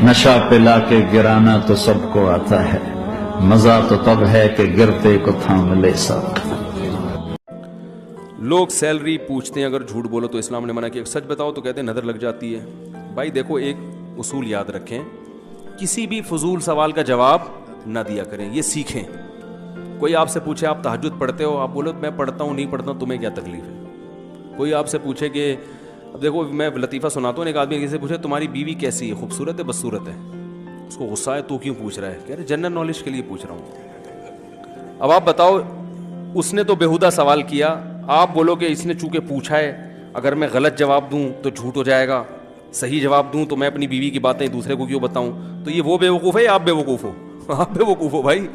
نشہ پلا کے گرانا تو سب کو آتا ہے، مزہ تو تب ہے کہ گرتے کو تھام لے سب۔ لوگ سیلری پوچھتے ہیں، اگر جھوٹ بولو تو اسلام نے منع کیا، سچ بتاؤ تو کہتے ہیں نظر لگ جاتی ہے۔ بھائی دیکھو، ایک اصول یاد رکھیں، کسی بھی فضول سوال کا جواب نہ دیا کریں، یہ سیکھیں۔ کوئی آپ سے پوچھے آپ تہجد پڑھتے ہو، آپ بولو میں پڑھتا ہوں، نہیں پڑھتا ہوں، تمہیں کیا تکلیف ہے؟ کوئی آپ سے پوچھے کہ اب دیکھو میں لطیفہ سناتا ہوں، ایک آدمی کسی سے پوچھے تمہاری بیوی کیسی ہے، خوبصورت ہے بدصورت ہے؟ اس کو غصہ ہے، تو کیوں پوچھ رہا ہے؟ کہہ رہے جنرل نالج کے لیے پوچھ رہا ہوں۔ اب آپ بتاؤ، اس نے تو بےہودہ سوال کیا، آپ بولو کہ اس نے چونکہ پوچھا ہے، اگر میں غلط جواب دوں تو جھوٹ ہو جائے گا، صحیح جواب دوں تو میں اپنی بیوی کی باتیں دوسرے کو کیوں بتاؤں؟ تو یہ وہ بے وقوف ہے یا آپ بے وقوف ہو؟ آپ بے وقوف ہو بھائی۔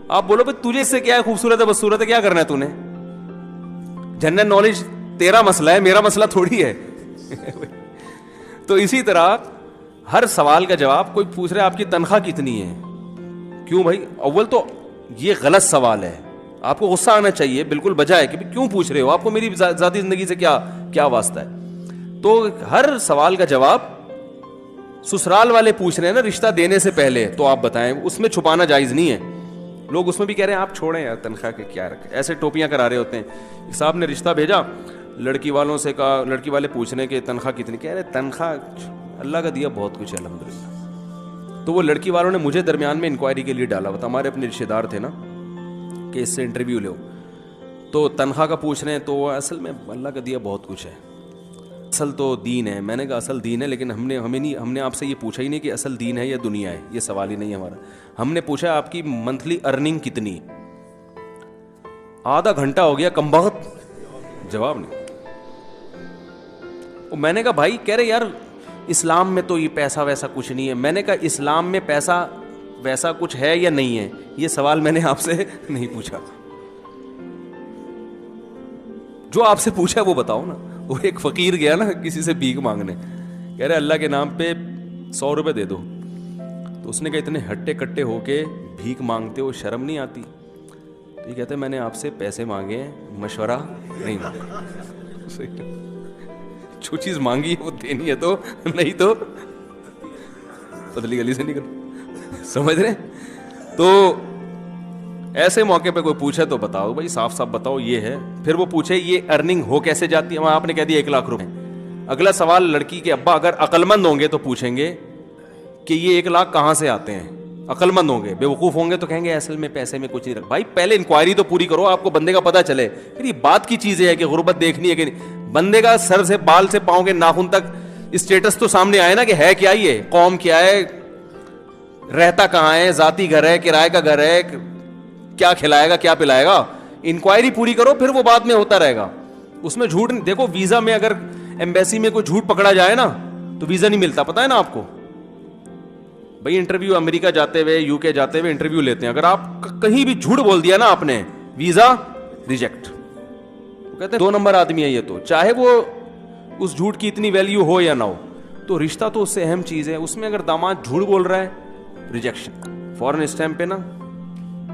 آپ بولو بھائی تجھے اس سے کیا ہے، خوبصورت ہے بدصورت ہے، کیا کرنا ہے تو نے؟ جنرل نالج تیرا مسئلہ ہے، میرا مسئلہ تھوڑی ہے۔ تو اسی طرح ہر سوال کا جواب، کوئی پوچھ رہا ہے آپ کی تنخواہ کتنی ہے، کیوں بھائی؟ اول تو یہ غلط سوال ہے، آپ کو غصہ آنا چاہیے، بالکل بجا ہے کہ کیوں پوچھ رہے ہو، آپ کو میری ذاتی زندگی سے کیا واسطہ ہے؟ تو ہر سوال کا جواب، سسرال والے پوچھ رہے ہیں نا رشتہ دینے سے پہلے، تو آپ بتائیں، اس میں چھپانا جائز نہیں ہے۔ لوگ اس میں بھی کہہ رہے ہیں آپ چھوڑیں یار تنخواہ کے کیا رکھے، ایسے ٹوپیاں کرا رہے ہوتے ہیں۔ ایک صاحب نے رشتہ بھیجا، لڑکی والوں سے کہا، لڑکی والے پوچھ رہے ہیں کہ تنخواہ کتنی، کہہ رہے تنخواہ اللہ کا دیا بہت کچھ ہے الحمدللہ۔ تو وہ لڑکی والوں نے مجھے درمیان میں انکوائری کے لیے ڈالا ہوا تھا، ہمارے اپنے رشتے دار تھے نا، کہ اس سے انٹرویو لو، تو تنخواہ کا پوچھ رہے ہیں، تو اصل میں اللہ کا دیا بہت کچھ ہے، اصل تو دین ہے۔ میں نے کہا اصل دین ہے، لیکن ہم نے آپ سے یہ پوچھا ہی نہیں کہ اصل دین ہے یا دنیا ہے، یہ سوال ہی نہیں ہے ہمارا۔ ہم نے پوچھا آپ کی منتھلی ارننگ کتنی؟ آدھا گھنٹہ ہو گیا، کم بخت جواب نہیں۔ میں نے کہا بھائی، کہہ رہے یار اسلام میں تو یہ پیسہ ویسا کچھ نہیں ہے۔ میں نے کہا اسلام میں پیسہ ویسا کچھ ہے یا نہیں ہے، یہ سوال میں نے آپ سے نہیں پوچھا، جو آپ سے پوچھا وہ بتاؤ نا۔ وہ ایک فقیر گیا نا کسی سے بھیک مانگنے، کہہ رہے اللہ کے نام پہ 100 روپے دے دو، تو اس نے کہا اتنے ہٹے کٹے ہو کے بھیک مانگتے ہو، شرم نہیں آتی؟ تو یہ کہتے ہیں میں نے آپ سے پیسے مانگے ہیں، مشورہ نہیں مانگا۔ جو چیز مانگی ہے وہ دینی ہے، تو نہیں تو پتلی گلی سے نکل، سمجھ رہے؟ تو ایسے موقع پہ کوئی پوچھے تو بتاؤ بھائی، صاف صاف بتاؤ یہ ہے۔ پھر وہ پوچھے یہ ارننگ ہو کیسے جاتی ہے، آپ نے کہہ دیا 1 لاکھ روپے۔ اگلا سوال لڑکی کے ابا اگر عقل مند ہوں گے تو پوچھیں گے کہ یہ 1 لاکھ کہاں سے آتے ہیں، عقل مند ہوں گے۔ بے وقوف ہوں گے تو کہیں گے اصل میں پیسے میں کچھ نہیں رکھ۔ بھائی پہلے انکوائری تو پوری کرو، آپ کو بندے کا پتہ چلے۔ پھر یہ بات کی چیز ہے کہ غربت دیکھنی ہے کہ بندے کا سر سے بال سے پاؤں کے ناخن تک اسٹیٹس تو سامنے آئے نا، کہ ہے کیا، یہ قوم کیا ہے، رہتا کہاں ہے، ذاتی گھر ہے، کرائے کا گھر ہے، کیا کھلائے گا کیا پلائے گا۔ انکوائری پوری کرو، پھر وہ بعد میں ہوتا رہے گا۔ اس میں جھوٹ نہیں۔ دیکھو ویزا میں اگر ایمبیسی میں کوئی جھوٹ پکڑا جائے نا تو ویزا نہیں ملتا، پتہ ہے نا آپ کو۔ بھائی انٹرویو امریکہ جاتے ہوئے، یو کے جاتے ہوئے انٹرویو لیتے ہیں، اگر آپ کہیں بھی جھوٹ بول دیا نا آپ نے، ویزا ریجیکٹ۔ وہ کہتے ہیں 2 نمبر آدمی ہے یہ، تو چاہے وہ اس جھوٹ کی اتنی ویلیو ہو یا نہ ہو، تو رشتہ تو اس سے اہم چیز ہے۔ اس میں اگر داماد جھوٹ بول رہا ہے، ریجیکشن، فورن اسٹیمپ پہ نا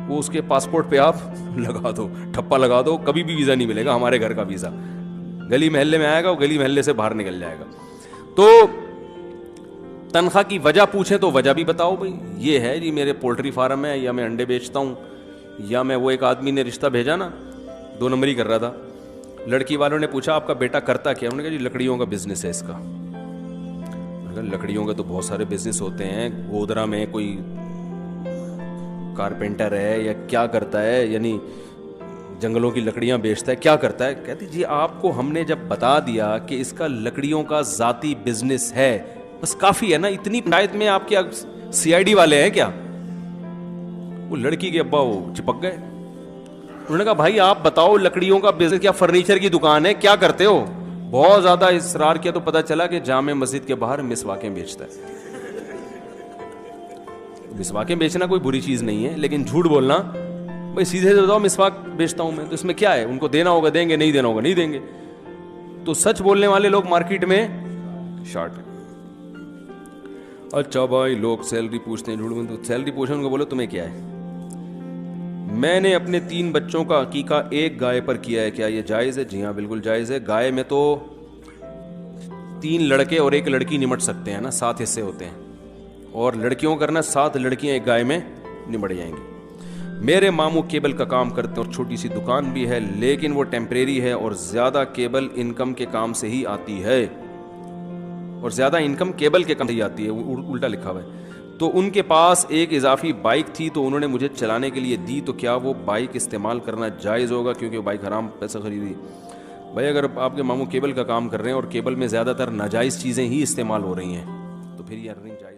وہ اس کے پاسپورٹ پہ آپ لگا دو، ٹھپا لگا دو، کبھی بھی ویزا نہیں ملے گا، ہمارے گھر کا ویزا۔ گلی محلے میں آئے گا، وہ گلی محلے سے باہر نکل جائے گا۔ تو تنخواہ کی وجہ پوچھیں تو وجہ بھی بتاؤ بھائی، یہ ہے جی میرے پولٹری فارم ہے، یا میں انڈے بیچتا ہوں، یا میں وہ ایک آدمی نے رشتہ بھیجا نا 2 نمبری کر رہا تھا، لڑکی والوں نے پوچھا آپ کا بیٹا کرتا کیا؟ انہوں نے کہا جی لکڑیوں کا بزنس ہے اس کا۔ لکڑیوں کا تو بہت سارے بزنس ہوتے ہیں، گودرا میں کوئی کارپینٹر ہے یا کیا کرتا ہے، یعنی جنگلوں کی لکڑیاں بیچتا ہے، کیا کرتا ہے؟ کہتی جی آپ کو ہم نے جب بتا دیا کہ اس کا لکڑیوں کا ذاتی بزنس ہے، بس کافی ہے نا، اتنی پنایت میں آپ کیا سی آئی ڈی والے ہیں کیا؟ وہ لڑکی کے ابا وہ چپک گئے۔ انہوں نے کہا بھائی آپ بتاؤ لکڑیوں کا بزنس، کیا فرنیچر کی دکان ہے، کیا کرتے ہو؟ بہت زیادہ اصرار کیا تو پتا چلا کہ جامع مسجد کے باہر مسواکیں بیچتا ہے۔ مسواکیں بیچنا کوئی بری چیز نہیں ہے، لیکن جھوٹ بولنا، بھائی سیدھے سے بتاؤ مسواک بیچتا ہوں میں، تو اس میں کیا ہے؟ ان کو دینا ہوگا دیں گے، نہیں دینا ہوگا نہیں دیں گے۔ تو سچ بولنے والے لوگ مارکیٹ میں شارٹ ہیں۔ اچھا بھائی لوگ سیلری پوچھتے ہیں، جھوٹ بولتے ہیں، سیلری پوچھیں ان کو بولو تمہیں کیا ہے؟ میں نے اپنے 3 بچوں کا عقیقہ 1 گائے پر کیا ہے، کیا یہ جائز ہے؟ جی ہاں بالکل جائز ہے۔ گائے میں تو 3 لڑکے اور 1 لڑکی نمٹ سکتے ہیں نا، 7 حصے ہوتے ہیں، اور لڑکیوں کا کرنا 7 لڑکیاں ایک گائے میں نمٹ جائیں گی۔ میرے ماموں کیبل کا کام کرتے ہیں اور چھوٹی سی دکان بھی ہے، لیکن وہ ٹیمپریری ہے اور زیادہ کیبل انکم کے کام سے ہی آتی ہے، اور زیادہ انکم کیبل کے کام سے ہی آتی ہے، الٹا لکھا ہوا ہے۔ تو ان کے پاس ایک اضافی بائک تھی تو انہوں نے مجھے چلانے کے لیے دی، تو کیا وہ بائک استعمال کرنا جائز ہوگا کیونکہ وہ بائک حرام پیسہ خریدی؟ بھائی اگر آپ کے ماموں کیبل کا کام کر رہے ہیں اور کیبل میں زیادہ تر ناجائز چیزیں ہی استعمال ہو رہی ہیں تو پھر یہ ارننگ جائز